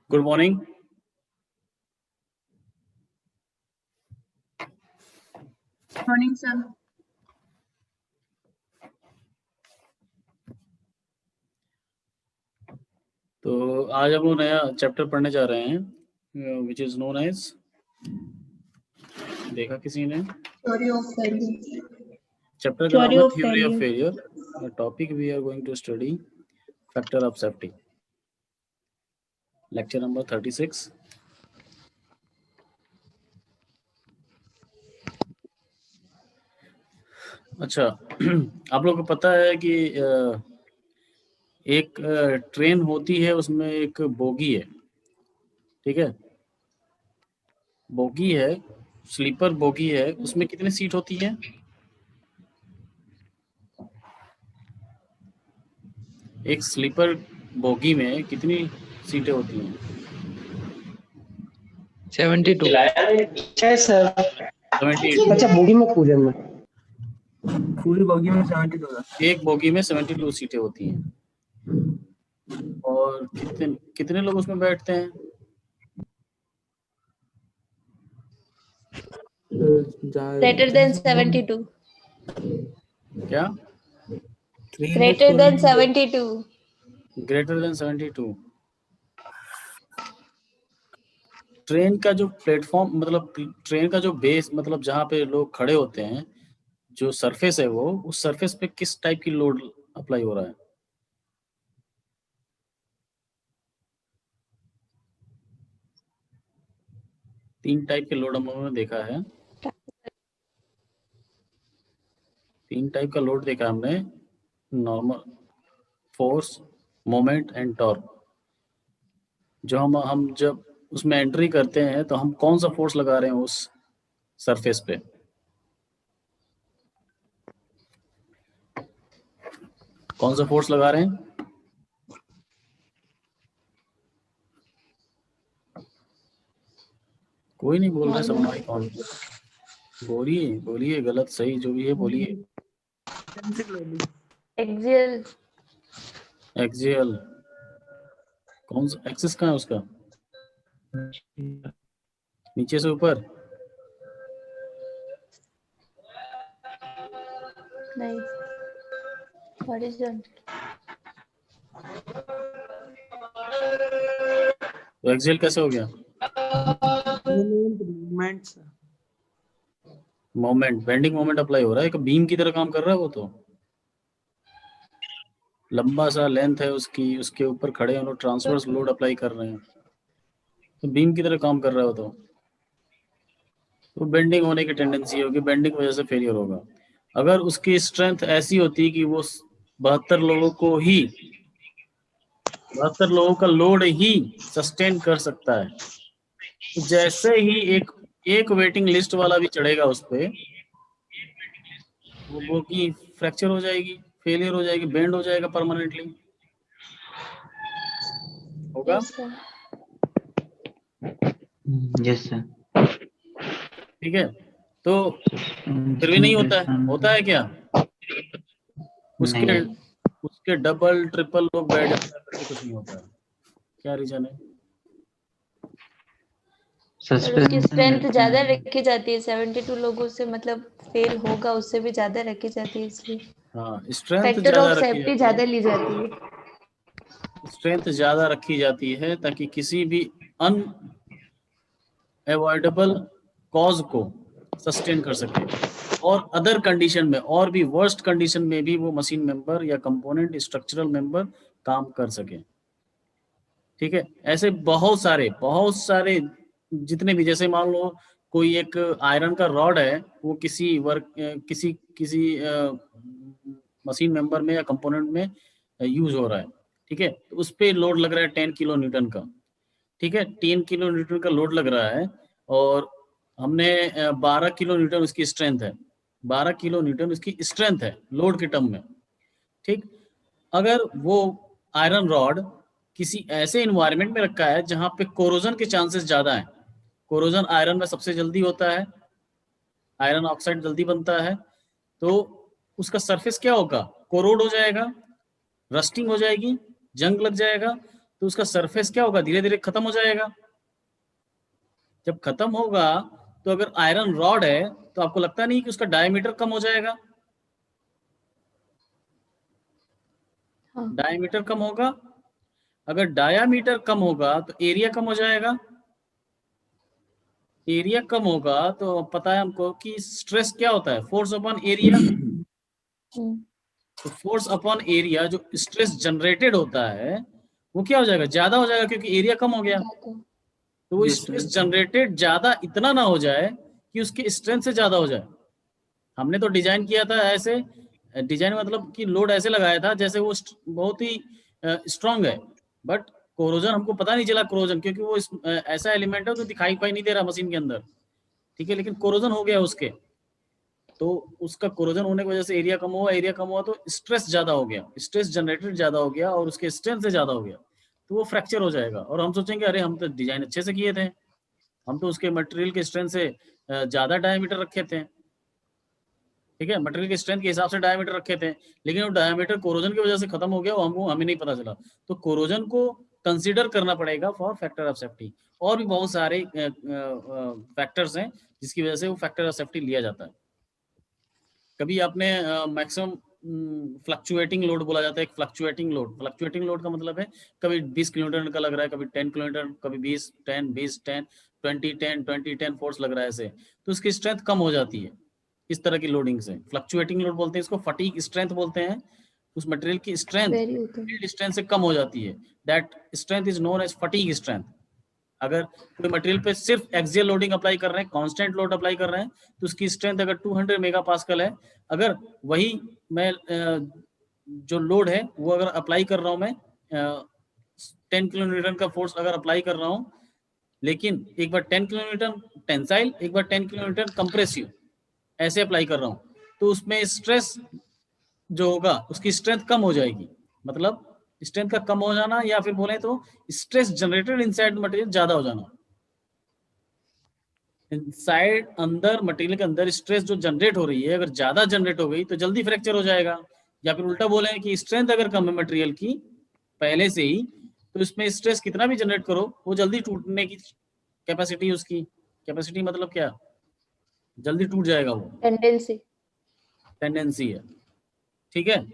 Good morning. Morning sir. तो आज हम लोग नया चैप्टर पढ़ने जा रहे हैं विच इज नोन एज, देखा किसी ने? Theory of failure. चैप्टर का नाम है theory of failure. Topic we are going to study factor of safety. Lecture number 36। अच्छा, आप लोग को पता है कि एक ट्रेन होती है, उसमें एक बोगी है, ठीक है? बोगी है, स्लीपर बोगी है, उसमें कितनी सीट होती है? एक स्लीपर बोगी में कितनी सीटें होती हैं? 72। सर 78। अच्छा बोगी में पूरे में पूरी बोगी में 72 एक बोगी में 72 सीटें होती हैं। और कितने लोग उसमें बैठते हैं? Greater than 72. क्या? Greater than 72. Greater than 72। Train का जो प्लेटफॉर्म, मतलब ट्रेन का जो बेस, मतलब जहाँ पे लोग खड़े होते हैं, जो सरफेस है, वो उस सरफेस पे किस टाइप की लोड अप्लाई हो रहा है? तीन टाइप के लोड हम लोगों ने देखा है। तीन टाइप का लोड देखा हमने, normal, force, moment and torque. जो हम जब उसमें एंट्री करते हैं तो हम कौन सा फोर्स लगा रहे हैं उस सरफेस पे? कौन सा फोर्स लगा रहे हैं? कोई नहीं बोल रहा, सब भाई कौन? बोलिए बोलिए, गलत सही जो भी है बोलिए। Axial. एक्सियल। कौन सा एक्सिस कहाँ है उसका? नीचे से ऊपर? नहीं, horizontal. तो एक्सियल कैसे हो गया? मोमेंट, बेंडिंग मोमेंट अप्लाई हो रहा है, एक बीम की तरह काम कर रहा है वो। तो लंबा सा लेंथ है उसकी, उसके ऊपर खड़े हैं लोग, ट्रांसवर्स लोड अप्लाई कर रहे हैं, तो बीम की तरह काम कर रहा है वो। तो बेंडिंग होने की टेंडेंसी होगी, बेंडिंग की वजह से फेलियर होगा। अगर उसकी स्ट्रेंथ ऐसी होती कि वो 72 लोगों को ही, 72 लोगों का लोड ही सस्टेन कर सकता है, तो जैसे ही एक वेटिंग लिस्ट वाला भी चढ़ेगा उस पे, वो की फ्रैक्चर हो जाएगी, फेलियर हो जाएगी, बेंड हो जाएगा परमानेंटली। होगा? Yes, sir. Yes sir. ठीक है, तो फिर भी नहीं होता है, होता है क्या? उसके नहीं। उसके डबल ट्रिपल लोग बैठ जाते हैं, फिर भी कुछ नहीं होता है। क्या रीजन है? और उसकी स्ट्रेंथ ज्यादा रखी जाती है, 72 लोगों से मतलब फेल होगा उससे भी ज्यादा रखी जाती है, इसलिए हाँ, स्ट्रेंथ फैक्टर ज्यादा ऑफ रखी सेफ्टी जाती ज्यादा है। ली जाती है। स्ट्रेंथ ज्यादा रखी जाती है ताकि किसी भी अनअवॉइडेबल कॉज को सस्टेन कर सके। और अदर कंडीशन में, और भी वर्स्ट कंडीशन में भी वो मशीन मेंबर या कंपोनेंट स्ट्रक्चरल मेंबर काम कर सके। ठीक है, ऐसे बहुत सारे जितने भी, जैसे मान लो कोई एक आयरन का रॉड है, वो किसी वर्क किसी किसी मशीन मेंबर में या कंपोनेंट में यूज हो रहा है। ठीक है, तो उस पे लोड लग रहा है 10 किलो न्यूटन का। ठीक है, 10 किलो न्यूटन का लोड लग रहा है और हमने 12 किलो न्यूटन उसकी स्ट्रेंथ है, 12 किलो न्यूटन उसकी स्ट्रेंथ है लोड के टर्म में। ठीक, अगर वो आयरन रॉड किसी ऐसे इन्वायरमेंट में रखा है जहां पे कोरोजन के चांसेस ज्यादा हैं, कोरोजन आयरन में सबसे जल्दी होता है, आयरन ऑक्साइड जल्दी बनता है, तो उसका सरफेस क्या होगा, कोरोड हो जाएगा, रस्टिंग हो जाएगी, जंग लग जाएगा, तो उसका सरफेस क्या होगा, धीरे धीरे खत्म हो जाएगा। जब खत्म होगा तो अगर आयरन रॉड है तो आपको लगता नहीं कि उसका डायमीटर कम हो जाएगा? हाँ। डायमीटर कम होगा, अगर डायामीटर कम होगा तो एरिया कम हो जाएगा, एरिया कम होगा तो पता है हमको कि स्ट्रेस क्या होता है, फोर्स अपॉन एरिया। तो फोर्स अपॉन एरिया जो स्ट्रेस जनरेटेड होता है वो क्या हो जाएगा, ज्यादा हो जाएगा, क्योंकि एरिया कम हो गया। तो वो Yes, स्ट्रेस sir. जनरेटेड ज्यादा इतना ना हो जाए कि उसकी स्ट्रेंथ से ज्यादा हो जाए। हमने तो डिजाइन किया था ऐसे, डिजाइन मतलब कि लोड ऐसे लगाया था जैसे वो बहुत ही स्ट्रांग है, बट कोरोजन हमको पता नहीं चला कोरोजन, क्योंकि वो ऐसा एलिमेंट है जो दिखाई नहीं दे रहा मशीन के अंदर। ठीक है, लेकिन कोरोजन हो गया उसके, तो उसका कोरोजन होने की वजह से एरिया कम हुआ, एरिया कम हुआ तो स्ट्रेस ज्यादा हो गया, स्ट्रेस जनरेटेड ज्यादा हो गया और उसके स्ट्रेंथ से ज्यादा हो गया, तो वो फ्रैक्चर हो जाएगा। और हम सोचेंगे अरे हम तो डिजाइन अच्छे से किए थे, हम तो उसके मटेरियल के स्ट्रेंथ से ज्यादा डायमीटर रखे थे। ठीक है, मटेरियल के स्ट्रेंथ के हिसाब से डायमीटर रखे थे, लेकिन वो डायमीटर कोरोजन की वजह से खत्म हो गया, वो हमको हमें नहीं पता चला। तो कोरोजन को कंसीडर करना पड़ेगा फॉर फैक्टर ऑफ सेफ्टी। और भी बहुत सारे फैक्टर्स हैं जिसकी वजह से वो फैक्टर ऑफ सेफ्टी लिया जाता है। कभी आपने मैक्सिमम फ्लक्चुएटिंग लोड बोला जाता है, एक फ्लक्चुएटिंग लोड का मतलब है कभी 20 किलोमीटर का लग रहा है, कभी 10 किलोमीटर, कभी 20 10 20 10 20 10 20 10 फोर्स लग रहा है ऐसे, तो उसकी स्ट्रेंथ कम हो जाती है इस तरह की लोडिंग से। फ्लक्चुएटिंग लोड बोलते हैं इसको, फटीग स्ट्रेंथ बोलते हैं, उस मटेरियल की स्ट्रेंथ फील्ड स्ट्रेंथ से कम हो जाती है, that strength is known as fatigue strength. अगर कोई मटेरियल पे सिर्फ एक्सियल लोडिंग अप्लाई कर रहे हैं, कांस्टेंट लोड अप्लाई कर रहे हैं, तो उसकी स्ट्रेंथ अगर 200 मेगापास्कल है, अगर वही मैं जो लोड है वो अगर अप्लाई कर रहा हूं मैं 10 किलोन्यूटन का फोर्स अगर अप्लाई कर रहा हूं, लेकिन एक बार 10 किलोन्यूटन टेंसाइल, एक बार 10 किलोन्यूटन कंप्रेसिव ऐसे अप्लाई कर रहा हूं, तो उसमें स्ट्रेस जो होगा उसकी स्ट्रेंथ कम हो जाएगी। मतलब स्ट्रेंथ का कम हो जाना, या फिर बोले तो स्ट्रेस जनरेटेड इनसाइड मटेरियल ज्यादा हो जाना। इनसाइड अंदर मटेरियल के अंदर स्ट्रेस जो जनरेट हो रही है अगर ज्यादा जनरेट हो गई तो जल्दी फ्रैक्चर हो जाएगा। या फिर उल्टा बोले कि स्ट्रेंथ अगर कम है मटेरियल की पहले से ही, तो इसमें स्ट्रेस कितना भी जनरेट करो वो जल्दी टूटने की कैपेसिटी, उसकी कैपेसिटी मतलब क्या, जल्दी टूट जाएगा, वो टेंडेंसी है। ठीक है,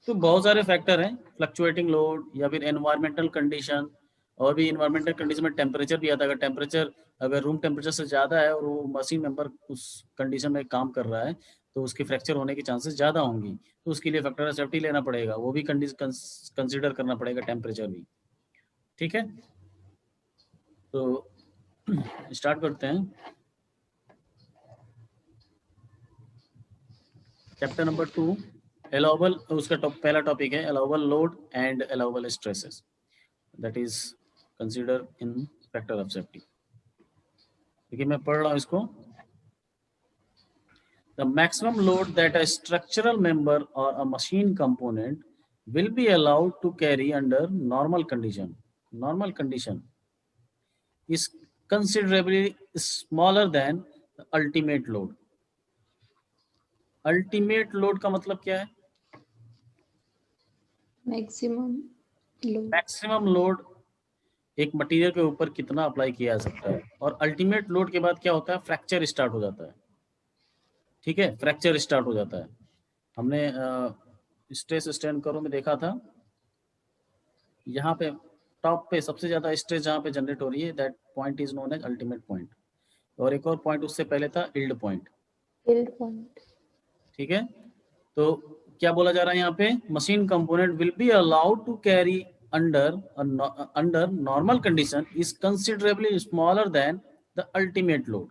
तो बहुत सारे फैक्टर हैं, फ्लक्चुएटिंग लोड या फिर एनवायरमेंटल कंडीशन, और भी इन्वायरमेंटल कंडीशन में टेम्परेचर भी आता है। अगर टेम्परेचर अगर रूम टेम्परेचर से ज़्यादा है और वो मशीन मेंबर उस कंडीशन में काम कर रहा है तो उसके फ्रैक्चर होने की चांसेस ज़्यादा होंगी, तो उसके लिए फैक्टर ऑफ सेफ्टी लेना पड़ेगा, वो भी कंसिडर करना पड़ेगा, टेम्परेचर भी। ठीक है, तो स्टार्ट करते हैं चैप्टर नंबर 2, अलाउबल। उसका पहला टॉपिक है allowable load and allowable stresses, that is consider in factor of safety. देखिए मैं पढ़ रहा हूँ इसको। The maximum load that a structural member और a machine component will be allowed to carry under normal condition is considerably smaller than the ultimate load. Ultimate load का मतलब क्या है, मैक्सिमम लोड एक मटेरियल के ऊपर कितना अप्लाई किया जा सकता है, और अल्टीमेट लोड के बाद क्या होता है, फ्रैक्चर स्टार्ट हो जाता है। ठीक है, फ्रैक्चर स्टार्ट हो जाता है। हमने स्ट्रेस स्ट्रेन कर्व में देखा था, यहाँ पे टॉप पे सबसे ज्यादा स्ट्रेस जहाँ पे जनरेट हो रही है, that point is known as ultimate point. और एक और पॉइंट उससे पहले था यील्ड पॉइंट। Yield point. ठीक है, तो क्या बोला जा रहा है यहाँ पे, machine component will be allowed to carry under normal condition is considerably smaller than the ultimate load.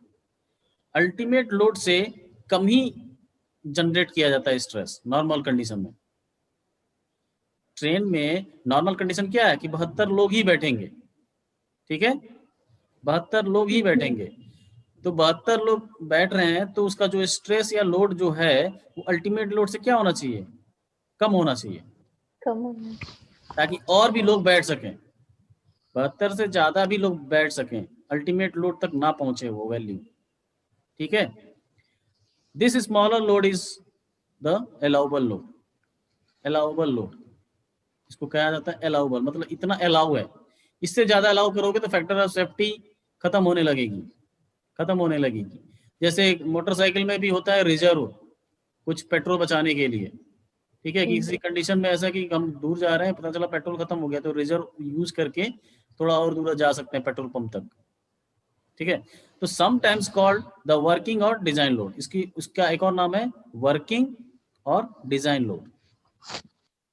Ultimate load से कम ही जनरेट किया जाता है स्ट्रेस नॉर्मल कंडीशन में। ट्रेन में नॉर्मल कंडीशन क्या है कि 72 लोग ही बैठेंगे, ठीक है, 72 लोग ही बैठेंगे। तो 72 लोग बैठ रहे हैं तो उसका जो स्ट्रेस या लोड जो है वो अल्टीमेट लोड से क्या होना चाहिए, कम होना चाहिए, कम होना। ताकि और भी लोग बैठ सकें, 72 से ज्यादा भी लोग बैठ सकें, अल्टीमेट लोड तक ना पहुंचे वो वैल्यू, ठीक है। This smaller load is the allowable load. Allowable load इसको कहा जाता है अलाउबल, मतलब इतना अलाउ है। इससे ज्यादा अलाउ करोगे तो फैक्टर ऑफ सेफ्टी खत्म होने लगेगी, खत्म होने लगेगी। जैसे मोटरसाइकिल में भी होता है रिजर्व, कुछ पेट्रोल बचाने के लिए, ठीक है, कि किसी कंडीशन में ऐसा कि हम दूर जा रहे हैं, पता चला पेट्रोल खत्म हो गया, तो रिजर्व यूज करके थोड़ा और दूर जा सकते हैं पेट्रोल पंप तक, ठीक है। तो समटाइम्स कॉल्ड द वर्किंग और डिजाइन लोड, इसकी उसका एक और नाम है वर्किंग और डिजाइन लोड।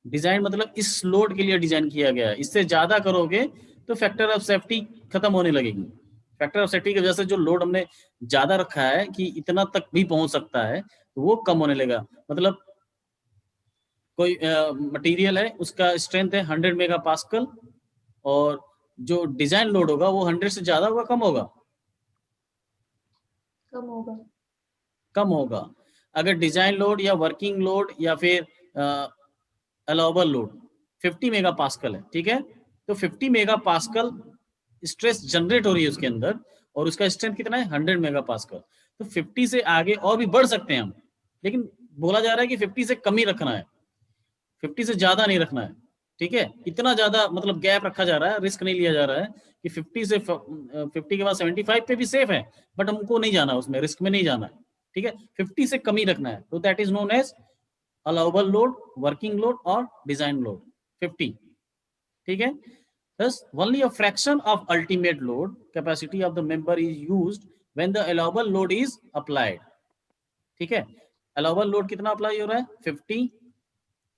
डिजाइन मतलब इस लोड के लिए डिजाइन किया गया है, इससे ज्यादा करोगे तो फैक्टर ऑफ सेफ्टी खत्म होने लगेगी। फैक्टर ऑफ सेफ्टी की वजह से जो लोड हमने ज्यादा रखा है कि इतना तक भी पहुंच सकता है, तो वो कम होने लगेगा। मतलब कोई मटेरियल है, उसका स्ट्रेंथ है 100 मेगा पास्कल, और जो डिजाइन लोड होगा वो 100 से ज्यादा होगा, कम होगा, कम होगा। कम होगा। अगर डिजाइन लोड या वर्किंग लोड या फिर अलाउबल लोड 50 मेगा पास्कल है, ठीक है, तो 50 मेगा पास्कल स्ट्रेस जनरेट हो रही है उसके अंदर, और उसका स्ट्रेंथ कितना है 100 मेगा पास्कल। तो 50 से आगे और भी बढ़ सकते हैं हम, लेकिन बोला जा रहा है कि 50 से कम ही रखना है, 50 से ज्यादा नहीं रखना है, ठीक है। इतना ज्यादा मतलब गैप रखा जा रहा है, रिस्क नहीं लिया जा रहा है कि 50 के बाद 75 पे भी सेफ है, बट हमको नहीं जाना उसमें, रिस्क में नहीं जाना है, ठीक है। 50 से कम ही रखना है, तो that is known as allowable load, working load और डिजाइन लोड 50, ठीक है। Thus, only a fraction of ultimate load capacity of the member is used when the allowable load is applied, ठीक है। allowable load कितना apply हो रहा है 50,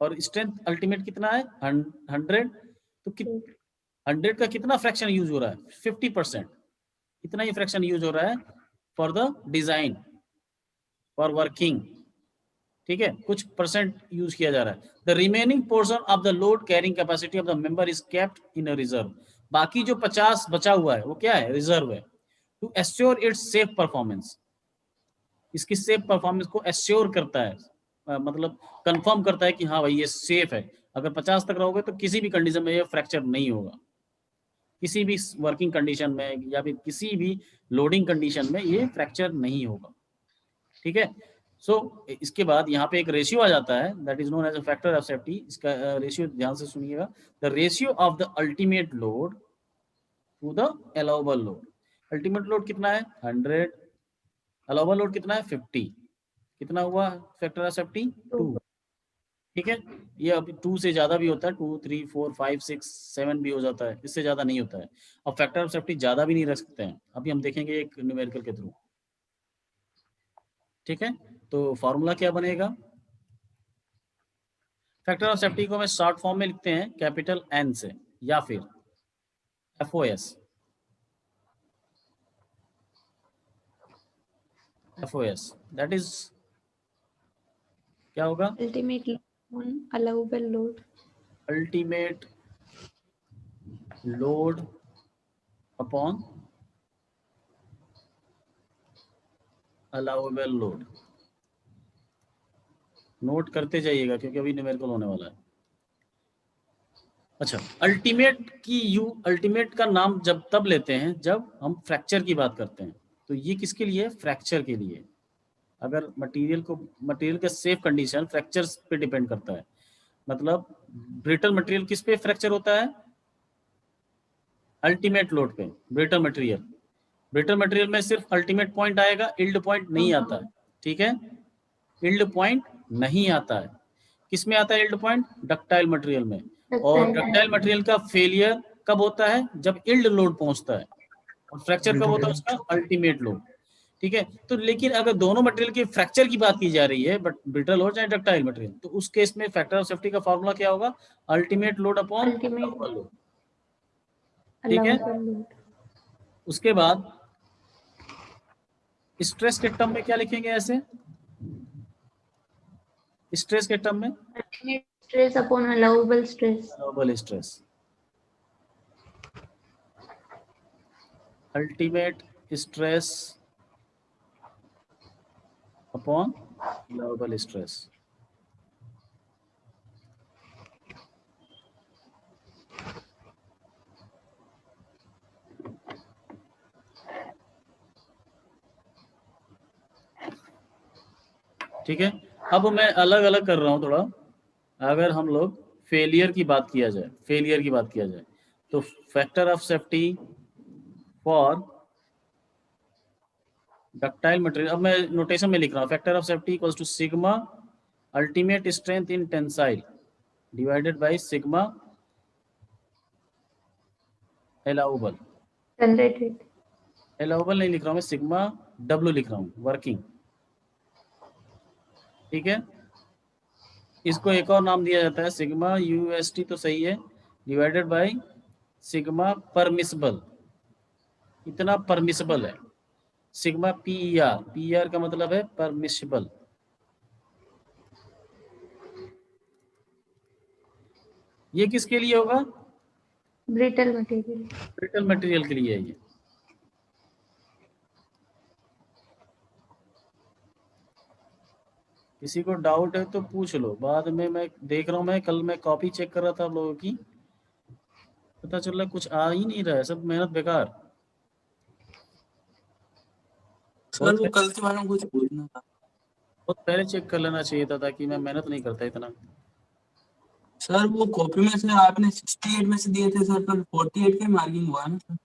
और स्ट्रेंथ अल्टीमेट कितना है 100, तो 100 का कितना फ्रैक्शन यूज हो रहा है 50%, इतना ही फ्रैक्शन यूज हो रहा है for the design, for working, ठीक है, कुछ परसेंट यूज किया जा रहा है। The remaining portion of the load carrying capacity of the member is kept in a reserve. बाकी जो 50 बचा हुआ है वो क्या है, रिजर्व है, to assure its safe performance. इसकी सेफ परफॉर्मेंस को एश्योर करता है, मतलब कंफर्म करता है कि हाँ भाई ये सेफ है। अगर 50 तक रहोगे तो किसी भी कंडीशन में ये फ्रैक्चर नहीं होगा, किसी भी वर्किंग कंडीशन में या फिर किसी भी लोडिंग कंडीशन में ये फ्रैक्चर नहीं होगा, ठीक है। सो इसके बाद यहाँ पे एक रेशियो आ जाता है, that is known as a factor of safety. इसका रेशियो ध्यान से सुनिएगा, the ratio of the ultimate load to the allowable load. Ultimate load कितना है 100, अलाउबल लोड कितना है 50, कितना हुआ फैक्टर ऑफ सेफ्टी 2, ठीक है। ये अभी 2 से ज्यादा भी होता है, 2, 3, 4, 5, 6, 7 भी हो जाता है, इससे ज्यादा नहीं होता है। और फैक्टर ऑफ सेफ्टी ज्यादा भी नहीं रख सकते हैं, अभी हम देखेंगे एक न्यूमेरिकल के थ्रू, ठीक है। तो फॉर्मूला क्या बनेगा, फैक्टर ऑफ सेफ्टी को मैं शॉर्ट फॉर्म में लिखते हैं कैपिटल एन से, या फिर FOS, दैट इज क्या होगा, ultimate on allowable load. Ultimate load upon allowable load. Note करते जाइएगा क्योंकि अभी न्यूमेरिकल होने वाला है। अच्छा, अल्टीमेट का नाम जब तब लेते हैं जब हम फ्रैक्चर की बात करते हैं, तो ये किसके लिए, फ्रैक्चर के लिए। अगर मटेरियल का सेफ कंडीशन फ्रैक्चर पे डिपेंड करता है, मतलब ब्रिटल मटेरियल किस पे फ्रैक्चर होता है, अल्टीमेट लोड पे। ब्रिटल मटेरियल में सिर्फ अल्टीमेट पॉइंट आएगा, इल्ड पॉइंट नहीं आता है, ठीक है, इल्ड पॉइंट नहीं आता है। किस में आता है इल्ड पॉइंट, डक्टाइल मटेरियल में। और डक्टाइल मटेरियल का फेलियर कब होता है, जब इल्ड लोड पहुंचता है, और फ्रैक्चर कब होता है उसका, अल्टीमेट लोड। ठीक है। तो लेकिन अगर दोनों मटेरियल के फ्रैक्चर की बात की जा रही है, बट ब्रिटल हो चाहे डक्टाइल मटेरियल, तो उस केस में फैक्टर ऑफ सेफ्टी का फॉर्मूला क्या होगा? Ultimate load upon Ultimate load. ठीक है। allowable load. उसके बाद स्ट्रेस के टर्म में क्या लिखेंगे? ऐसे स्ट्रेस के टर्म में Ultimate stress upon allowable stress. Allowable stress, ultimate stress upon allowable stress. ठीक है। अब मैं अलग अलग कर रहा हूं थोड़ा। अगर हम लोग फेलियर की बात किया जाए, तो factor of safety for ductile material, अब मैं नोटेशन में लिख रहा हूँ, factor of safety equals to sigma ultimate strength in tensile divided by sigma allowable. Generated. Allowable नहीं लिख रहा हूँ मैं, सिग्मा डब्ल्यू लिख रहा हूँ, वर्किंग। ठीक है। इसको एक और नाम दिया जाता है सिग्मा यूएसटी, तो सही है, डिवाइडेड बाय सिग्मा परमिसिबल। इतना परमिसिबल है। सिग्मा पीईआर का मतलब है परमिसिबल। ये किसके लिए होगा? Brittle material. ब्रिटल मटेरियल के लिए है ये। किसी को डाउट है तो पूछ लो, बाद में मैं देख रहा हूँ, मैं कल मैं कॉपी चेक कर रहा था आप लोगों की, पता चल रहा है कुछ आ ही नहीं रहा है, सब मेहनत बेकार। सर वो कल के बारे में कुछ बोलना था। बहुत पहले चेक कर लेना चाहिए था, ताकि मैं मेहनत नहीं करता इतना। सर वो कॉपी में से आपने 68 में से दिए थे सर, पर 48 के मार्किंग हुआ ना सर।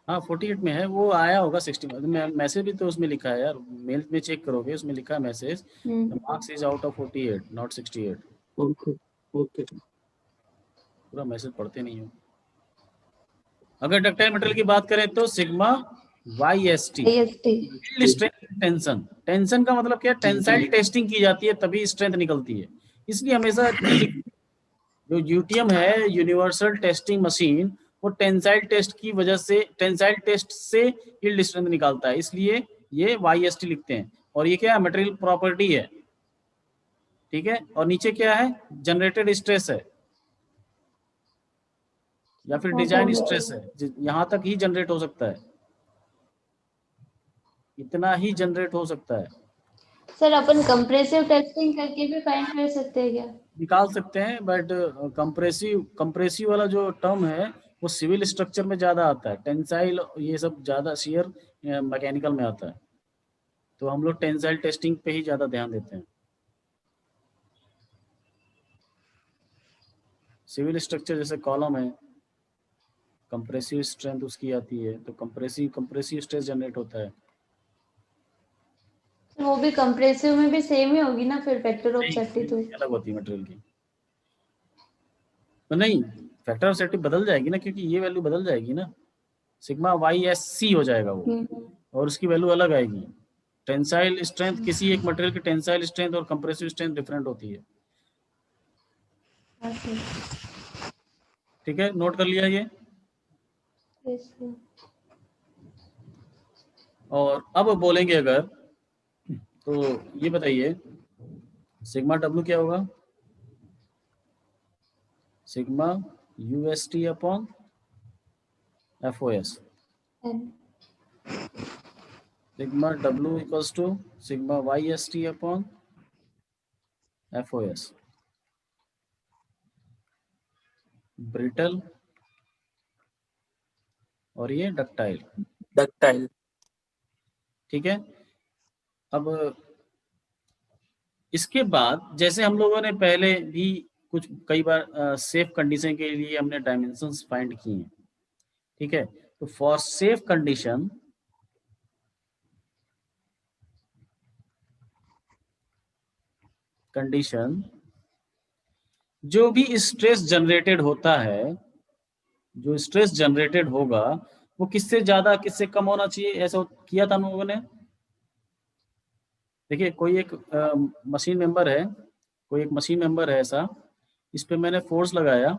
हाँ 48 में है, वो आया होगा 60 में। मैसेज भी तो उसमें लिखा है यार, मेल में चेक करोगे उसमें लिखा है message, marks is out of 48 not 68। Okay okay. पूरा मैसेज पढ़ते नहीं हो। अगर डक्टाइल मटेरियल की बात करें तो sigma YST, strength tension. Tension का मतलब क्या? टेंसाइल टेस्टिंग की जाती है तभी स्ट्रेंथ निकलती है। इसलिए हमेशा जो यूटीएम है, यूनिवर्सल टेस्टिंग मशीन, वो टेंसाइल टेस्ट की वजह से, टेंसाइल टेस्ट से यील्ड स्ट्रेंथ निकालता है, इसलिए ये YST लिखते हैं। और ये क्या है? मटेरियल प्रॉपर्टी है। ठीक है। और नीचे क्या है? जनरेटेड स्ट्रेस है या फिर डिजाइन स्ट्रेस है, यहां तक ही जनरेट हो सकता है, इतना ही जनरेट हो सकता है। सर अपन कंप्रेसिव टेस्टिंग करके भी फाइंड कर सकते हैं क्या? निकाल सकते हैं, बट कंप्रेसिव वाला जो टर्म है वो सिविल स्ट्रक्चर में ज्यादा आता है, टेंसाइल ये सब ज्यादा, शियर मैकेनिकल में आता है। तो हम लोग टेंसाइल टेस्टिंग पे ही ज्यादा ध्यान देते हैं। सिविल स्ट्रक्चर जैसे कॉलम है, कंप्रेसिव स्ट्रेंथ उसकी आती है, तो कंप्रेसिव स्ट्रेस जनरेट होता है। वो भी कंप्रेसिव में भी सेम ही होगी ना फिर फैक्टर ऑफ सेफ्टी तो? अलग होती है मटेरियल की, तो नहीं, फैक्टर ऑफ सेफ्टी बदल जाएगी ना, क्योंकि ये वैल्यू बदल जाएगी ना, सिग्मा YSC हो जाएगा वो, और उसकी वैल्यू अलग आएगी। टेंसाइल स्ट्रेंथ, किसी एक मटेरियल की टेंसाइल स्ट्रेंथ और कंप्रेसिव स्ट्रेंथ डिफरेंट होती है। ठीक है, नोट कर लिया ये। और अब बोलेंगे अगर, तो ये बताइए सिग्मा W क्या होगा? Sigma UST upon FOS। Sigma W equals to sigma YST upon FOS। Brittle और ये डक्टाइल। ठीक है। अब इसके बाद जैसे हम लोगों ने पहले भी कुछ कई बार सेफ कंडीशन के लिए हमने डायमेंशंस फाइंड किए हैं। ठीक है। तो फॉर सेफ कंडीशन जो भी स्ट्रेस जनरेटेड होता है, जो स्ट्रेस जनरेटेड होगा वो किससे ज्यादा किससे कम होना चाहिए, ऐसा किया था हम लोगों ने। देखिए कोई एक मशीन मेंबर है, कोई एक मशीन मेंबर है ऐसा, इस पे मैंने फोर्स लगाया,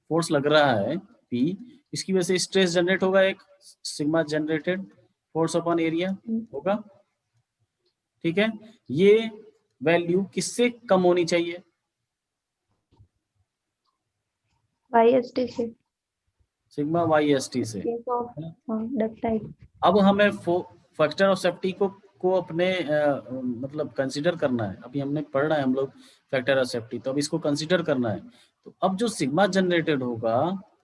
फोर्स लग रहा है P, इसकी वजह से स्ट्रेस जनरेट होगा, एक sigma generated force upon area होगा, ठीक है। ये वैल्यू किससे कम होनी चाहिए, YST से, सिग्मा YST से। Case of ductile. अब हमें फैक्टर ऑफ सेफ्टी को अपने मतलब कंसीडर करना है। अभी हमने पढ़ रहा है हम लोग फैक्टर ऑफ सेफ्टी, तो अब इसको कंसीडर करना है। तो अब जो सिग्मा जनरेटेड होगा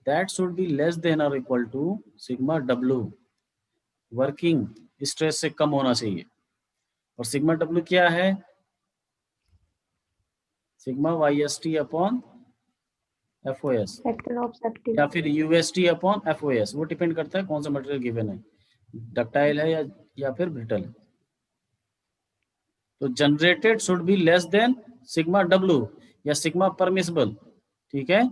that should be less than और equal to sigma W, working stress से कम होना चाहिए। और सिग्मा W क्या है, sigma YST upon FOS factor of safety. या फिर UST अपॉन FOS, वो डिपेंड करता है कौन सा मटेरियल गिवन है, डक्टाइल है या फिर ब्रिटल है। तो generated should be less than sigma W या सिग्मा परमिसिबल, ठीक है।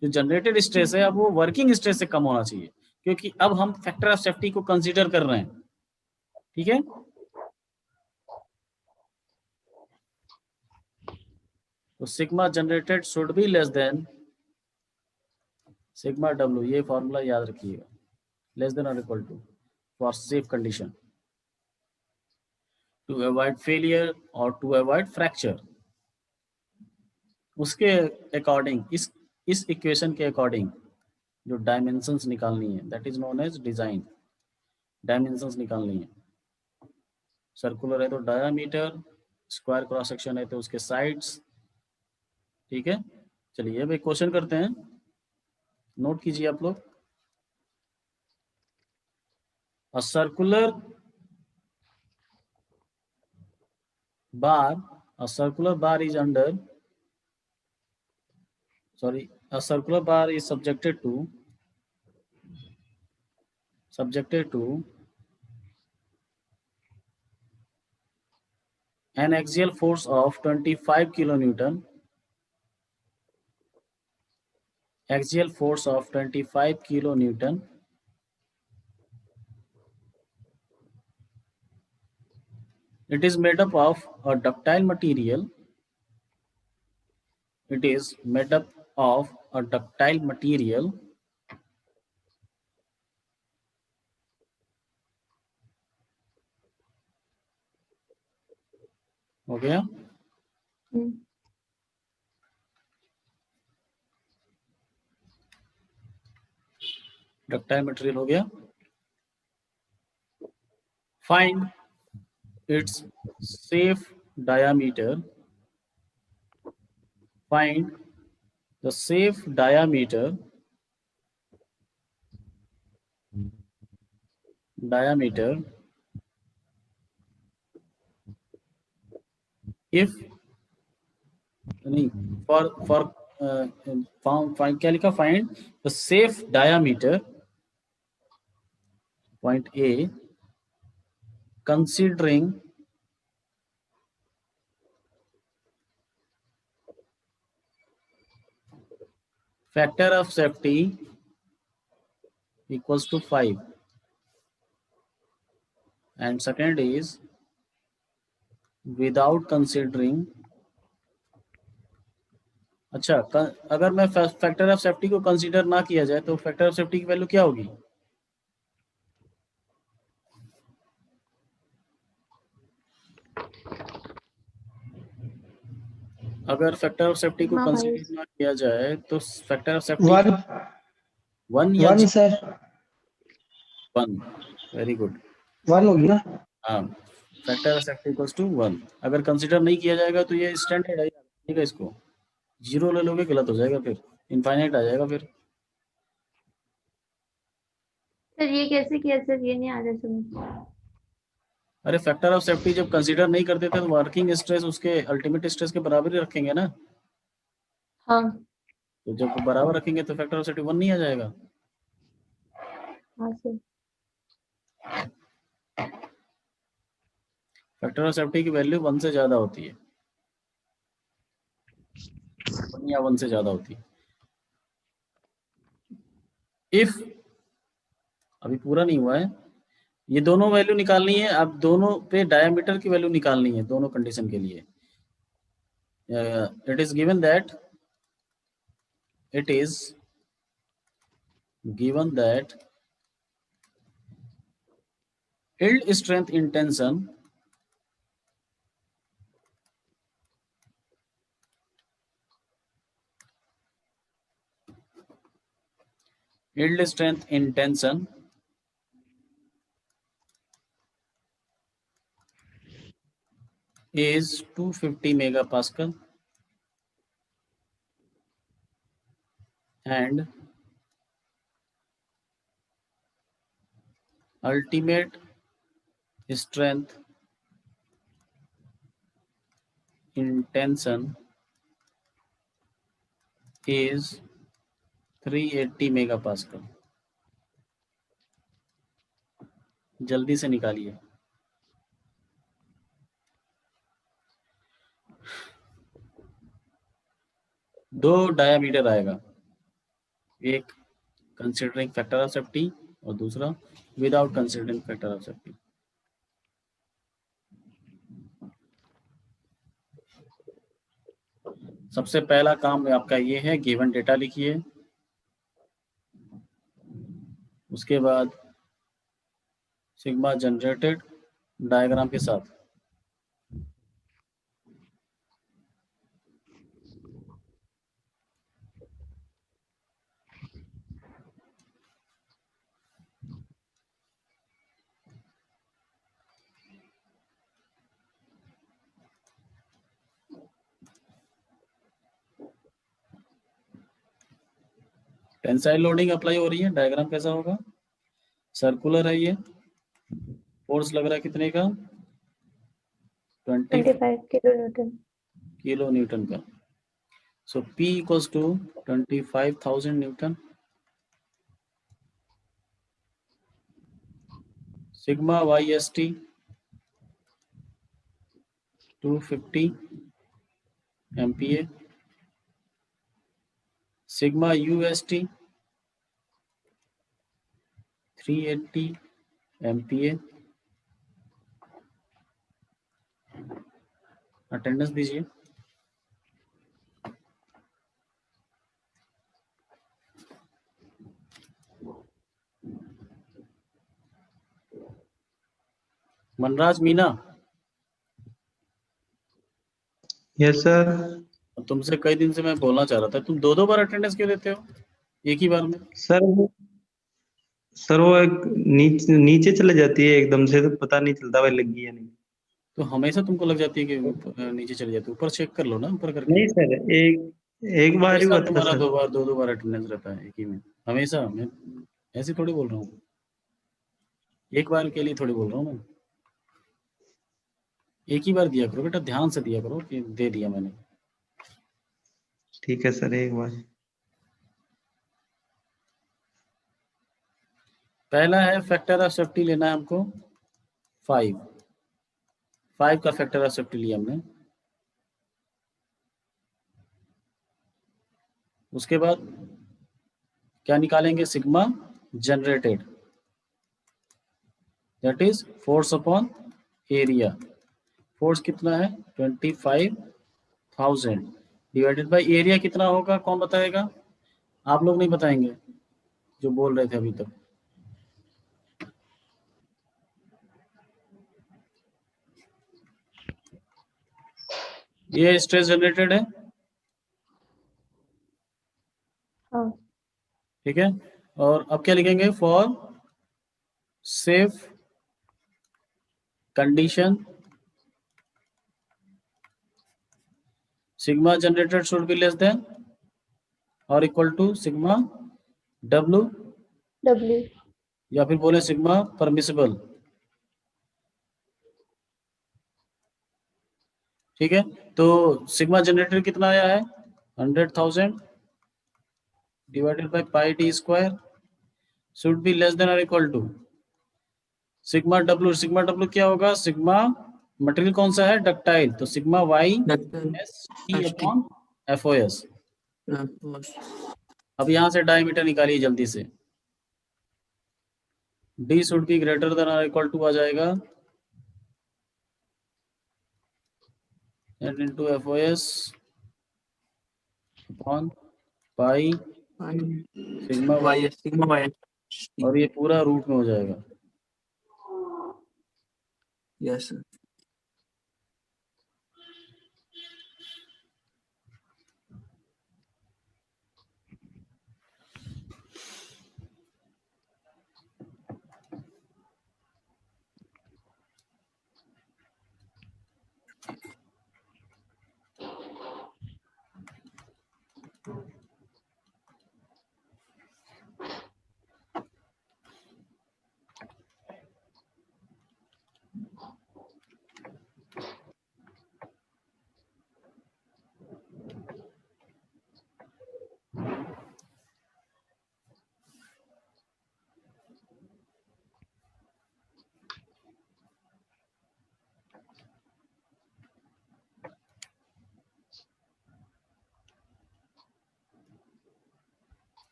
जो जनरेटेड स्ट्रेस है अब वो वर्किंग स्ट्रेस से कम होना चाहिए, क्योंकि अब हम फैक्टर ऑफ सेफ्टी को कंसीडर कर रहे हैं, ठीक है। तो sigma generated should be less than sigma W, ये फॉर्मूला याद रखिएगा, लेस देन और equal to for safe condition, to avoid failure और टू अवॉइड फ्रैक्चर। उसके अकॉर्डिंग इस इक्वेशन के अकॉर्डिंग जो डायमेंशंस निकालनी है that is known as design, dimensions निकालनी है। सर्कुलर है तो डायामीटर, स्क्वायर क्रॉस सेक्शन है तो उसके साइड्स, ठीक है। चलिए अब एक क्वेश्चन करते हैं, नोट कीजिए आप लोग। A circular bar is under, sorry, a circular bar is subjected to an axial force of 25 kilonewton, axial force of 25 kilonewton. It is made up of a ductile material. It is made up of a ductile material हो गया। Ductile material हो गया। Find its safe diameter, find the safe diameter if नहीं for find क्या लिखा, find the safe diameter point A considering factor of safety equals to 5, and second is without considering। अच्छा, अगर मैं फैक्टर ऑफ सेफ्टी को consider ना किया जाए तो फैक्टर ऑफ सेफ्टी की वैल्यू क्या होगी, अगर फैक्टर ऑफ सेफ्टी को कंसीडर ना किया जाए तो फैक्टर ऑफ सेफ्टी 1 या 1 सर, 1, वेरी गुड, 1 होगी ना। हाँ, factor of safety equals to 1। अगर कंसीडर नहीं किया जाएगा तो ये स्टैंडर्ड है, ठीक है, इसको 0 ले लोगे गलत हो जाएगा, फिर इनफाइनाइट आ जाएगा फिर। सर ये कैसे किया सर, ये नहीं आ रहा समझ। अरे फैक्टर ऑफ सेफ्टी जब कंसीडर नहीं करते थे तो वर्किंग स्ट्रेस उसके अल्टीमेट स्ट्रेस के बराबर ही रखेंगे ना। हाँ तो जब बराबर रखेंगे तो फैक्टर ऑफ सेफ्टी 1 नहीं आ जाएगा। हाँ सर। फैक्टर ऑफ सेफ्टी की वैल्यू 1 से ज्यादा होती है, 1 या 1 से ज्यादा होती है। इफ अभी पूरा नहीं हुआ है। ये दोनों वैल्यू निकालनी है, अब दोनों पे डायमीटर की वैल्यू निकालनी है दोनों कंडीशन के लिए। It is given that yield strength in tension is 250 megapascal and ultimate strength in tension is 380 megapascal। जल्दी से निकालिए। दो डायामीटर आएगा, एक कंसिडरिंग फैक्टर ऑफ सेफ्टी और दूसरा without considering factor of safety. सबसे पहला काम आपका ये है, गिवन डेटा लिखिए, उसके बाद सिग्मा जनरेटेड डायग्राम के साथ। टेंसाइल लोडिंग अप्लाई हो रही है, डायग्राम कैसा होगा, सर्कुलर है ये, फोर्स लग रहा है कितने का, 20 25 किलो न्यूटन। किलो न्यूटन का। So P equals to 25,000 newton. Sigma YST 250 MPa, sigma UST 380 MPa। Attendance दीजिए। Manraj Meena, yes sir. तुमसे कई दिन से मैं बोलना चाह रहा था, तुम दो बार अटेंडेंस क्यों देते हो एक ही बार में? सर वो एक नीचे चले जाती है एकदम से, तो पता नहीं चलता भाई लग गई या नहीं। तो हमेशा तुमको लग जाती है कि नीचे चली जाती है, ऊपर चेक कर लो ना, ऊपर करके। नहीं सर, एक बार ही हमेशा हुआ था तुम्हारा सर। दो बार अटेंडेंस रहता है एक ही में, हमेशा। मैं ऐसे थोड़ी बोल रहा हूँ, एक बार के लिए थोड़ी बोल रहा हूँ मैं। एक ही बार दिया करो बेटा, ध्यान से दिया करो कि दे दिया मैंने। ठीक है सर, एक बार। पहला है फैक्टर ऑफ सेफ्टी लेना है हमको 5 का फैक्टर ऑफ सेफ्टी लिया हमने। उसके बाद क्या निकालेंगे, sigma generated, that is force upon area. Force कितना है 25,000 डिवाइडेड बाय एरिया कितना होगा, कौन बताएगा? आप लोग नहीं बताएंगे जो बोल रहे थे अभी तक। ये स्ट्रेस जनरेटेड है, हाँ। ठीक है। और अब क्या लिखेंगे, for safe condition sigma generated should be less than और इक्वल टू सिग्मा W, या फिर बोले सिग्मा परमिसिबल। ठीक है, तो सिग्मा जनरेटर कितना आया है 100,000 divided by pi d square should be less than और equal to sigma W। Sigma W क्या होगा, सिग्मा मटेरियल कौन सा है, डक्टाइल, तो सिग्मा YST अपॉन FOS। अब यहाँ से डायमीटर निकालिए जल्दी से। D should be greater than और इक्वल टू आ जाएगा n into FOS upon pi sigma y, sigma y, और ये पूरा रूट में हो जाएगा। Yes sir.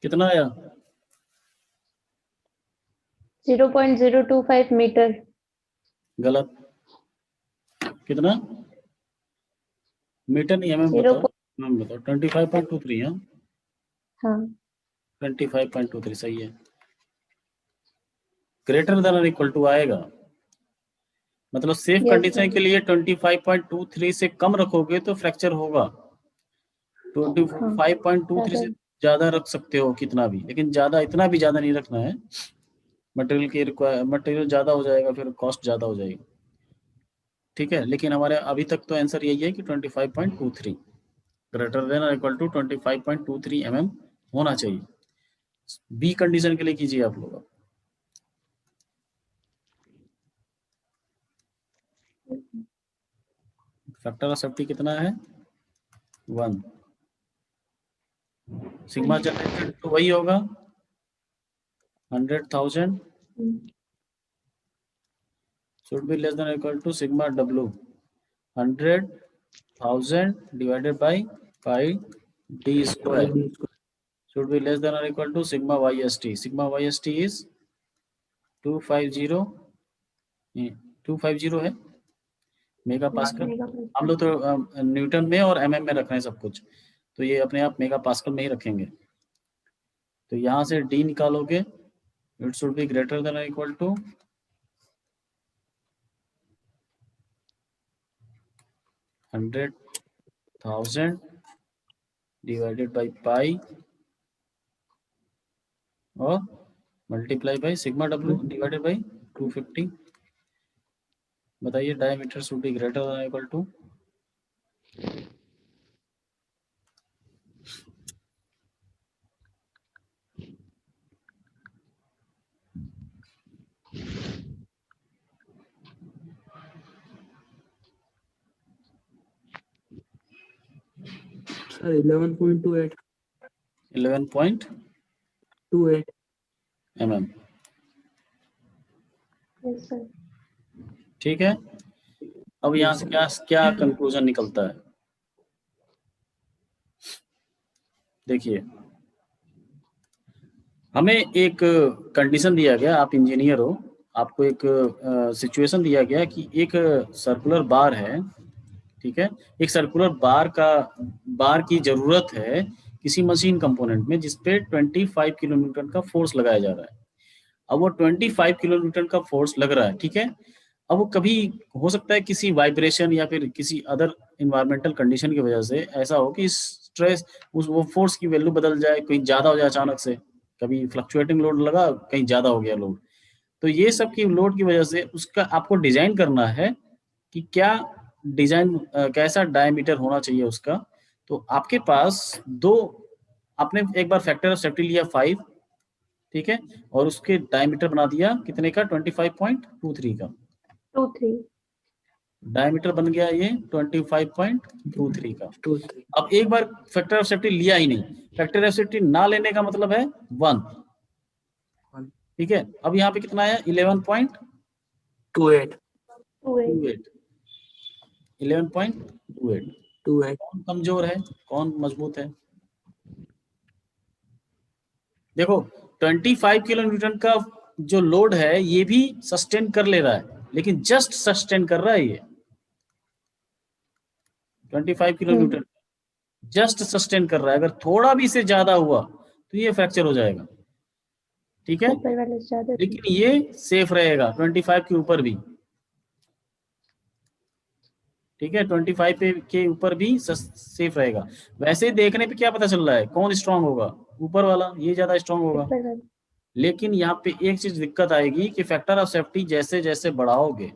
कितना आया? 0.025 मीटर। गलत। कितना? मीटर नहीं, एमएम Zero बताओ, एमएम बताओ। 25.23 हाँ, हाँ 25.23 सही है। ग्रेटर देन और इक्वल टू आएगा, मतलब सेफ Yes, कंडीशन sir. के लिए 25.23 से कम रखोगे तो फ्रैक्चर होगा। 25.23 से ज्यादा रख सकते हो कितना भी, लेकिन ज्यादा इतना भी ज्यादा नहीं रखना है। मटेरियल ज्यादा हो जाएगा, फिर कॉस्ट ज्यादा हो जाएगी। ठीक है, लेकिन हमारे अभी तक तो आंसर यही है कि 25.23 ग्रेटर देन और इक्वल टू 25.23 mm होना चाहिए। बी कंडीशन के लिए कीजिए आप लोग। फैक्टर ऑफ सेफ्टी कितना है? 1। सिग्मा जनरेटेड तो वही होगा 100,000 should be less than or equal to sigma w 100,000 divided by pi d square should be less than or equal to sigma yst. Sigma yst is 250 है mega pascal. हम लोग तो Newton में और MM में रख रहे हैं सब कुछ, तो ये अपने आप मेगा पास्कल में ही रखेंगे। तो यहाँ से डी निकालोगे, it should be greater than और equal to 100,000 divided by pi और multiply by sigma W divided by 250। बताइए diameter should be greater than equal to sir 11.28 mm। yes, sir. ठीक है, अब यहाँ से क्या क्या कंक्लूजन निकलता है? देखिए, हमें एक कंडीशन दिया गया, आप इंजीनियर हो, आपको एक सिचुएशन दिया गया कि एक सर्कुलर बार है, ठीक है, एक सर्कुलर बार की जरूरत है किसी मशीन कंपोनेंट में जिसपे 25 किलोन्यूटन का फोर्स लगाया जा रहा है। अब वो 25 किलोन्यूटन का फोर्स लग रहा है, ठीक है। अब वो कभी हो सकता है किसी वाइब्रेशन या फिर किसी अदर इन्वायरमेंटल कंडीशन की वजह से ऐसा हो कि स्ट्रेस वो फोर्स की वैल्यू बदल जाए, कहीं ज्यादा हो जाए अचानक से, कभी फ्लक्चुएटिंग लोड लगा, कहीं ज्यादा हो गया लोड। तो ये सब की लोड की वजह से उसका आपको डिजाइन करना है कि क्या डिजाइन कैसा डायमीटर होना चाहिए उसका। तो आपके पास दो, आपने एक बार फैक्टर ऑफ सेफ्टी लिया 5, ठीक है, और उसके डायमीटर बना दिया कितने का? 25.23 का 2-3 डायमीटर बन गया ये 25.23 का। 2-3 अब एक बार फैक्टर ऑफ सेफ्टी लिया ही नहीं, फैक्टर ऑफ सेफ्टी ना लेने का मतलब है 1, ठीक है। अब यहाँ पे कितना है? 11.28 11.28। कौन कमजोर है, कौन मजबूत है? देखो 25 किलो न्यूटन का जो लोड है ये भी सस्टेन कर ले रहा है, लेकिन जस्ट सस्टेन कर रहा है ये 25 किलो न्यूटन जस्ट सस्टेन कर रहा है। अगर थोड़ा भी से ज्यादा हुआ तो ये फ्रैक्चर हो जाएगा, ठीक है। ऊपर वाले से ज्यादा लेकिन ये सेफ रहेगा 25 के ऊपर भी, ठीक है। 25 के ऊपर भी सेफ रहेगा। वैसे ही देखने पे क्या पता चल रहा है कौन स्ट्रांग होगा, ऊपर वाला, ये ज्यादा स्ट्रांग होगा। ऊपर वाले। लेकिन यहाँ पे एक चीज दिक्कत आएगी कि फैक्टर ऑफ सेफ्टी जैसे जैसे बढ़ाओगे